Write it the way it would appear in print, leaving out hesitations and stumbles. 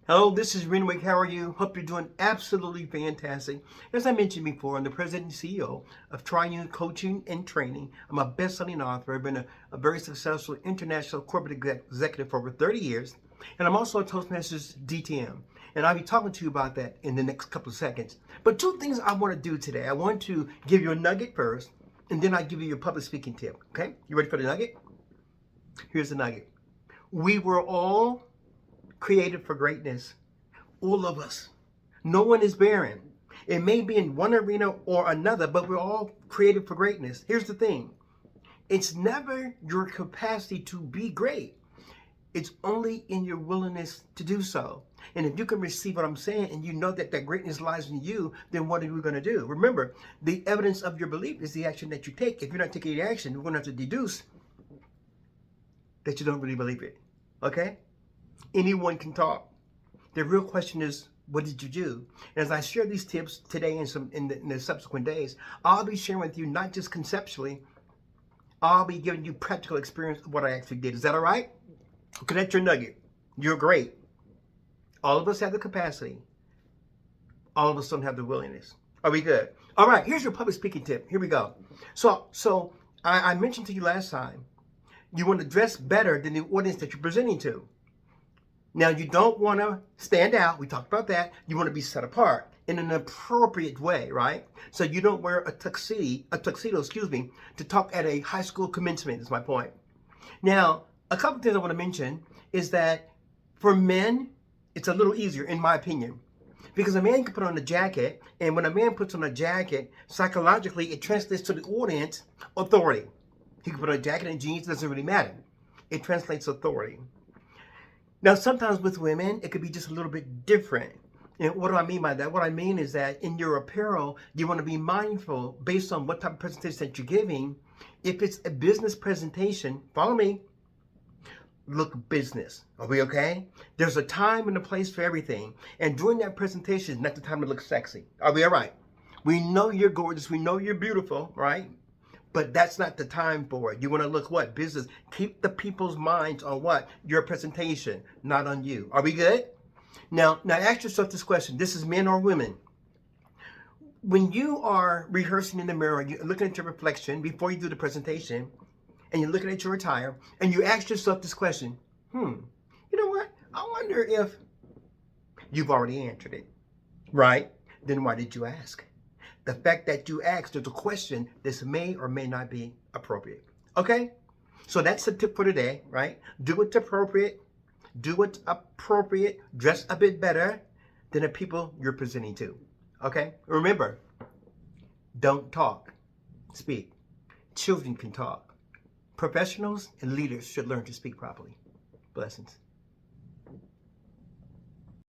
Hello, this is Renwick. How are you? Hope you're doing absolutely fantastic. As I mentioned before, I'm the president and CEO of Triune Coaching and Training. I'm a best-selling author. I've been a very successful international corporate executive for over 30 years. And I'm also a Toastmasters DTM. And I'll be talking to you about that in the next couple of seconds. But two things I want to do today. I want to give you a nugget first, and then I'll give you your public speaking tip. Okay? You ready for the nugget? Here's the nugget. We were all created for greatness. All of us. No one is barren. It may be in one arena or another, but we're all created for greatness. Here's the thing. It's never your capacity to be great. It's only in your willingness to do so. And if you can receive what I'm saying and you know that that greatness lies in you, then what are we going to do? Remember, the evidence of your belief is the action that you take. If you're not taking the action, we're going to have to deduce that you don't really believe it. Okay? Anyone can talk. The real question is, what did you do? And as I share these tips today and in the subsequent days, I'll be sharing with you not just conceptually, I'll be giving you practical experience of what I actually did. Is that all right? Okay, that's your nugget. You're great. All of us have the capacity. All of us don't have the willingness. Are we good? All right, here's your public speaking tip. Here we go. So I mentioned to you last time, you want to dress better than the audience that you're presenting to. Now, you don't want to stand out. We talked about that. You want to be set apart in an appropriate way, right? So you don't wear a tuxedo, to talk at a high school commencement is my point. Now, a couple things I want to mention is that for men, it's a little easier, in my opinion, because a man can put on a jacket, and when a man puts on a jacket, psychologically, it translates to the audience authority. He can put on a jacket and jeans, it doesn't really matter. It translates authority. Now, sometimes with women, it could be just a little bit different. And what do I mean by that? What I mean is that in your apparel, you want to be mindful based on what type of presentation that you're giving. If it's a business presentation, follow me, look business. Are we okay? There's a time and a place for everything. And during that presentation is not the time to look sexy. Are we all right? We know you're gorgeous. We know you're beautiful, right? But that's not the time for it. You want to look what? Business. Keep the people's minds on what? Your presentation, not on you. Are we good? Now ask yourself this question. This is men or women. When you are rehearsing in the mirror, you're looking at your reflection before you do the presentation, and you're looking at your attire, and you ask yourself this question. You know what? I wonder if you've already answered it. Right? Then why did you ask? The fact that you asked is a question, this may or may not be appropriate. Okay? So that's the tip for today, right? Do what's appropriate. Do what's appropriate. Dress a bit better than the people you're presenting to. Okay? Remember, don't talk. Speak. Children can talk. Professionals and leaders should learn to speak properly. Blessings.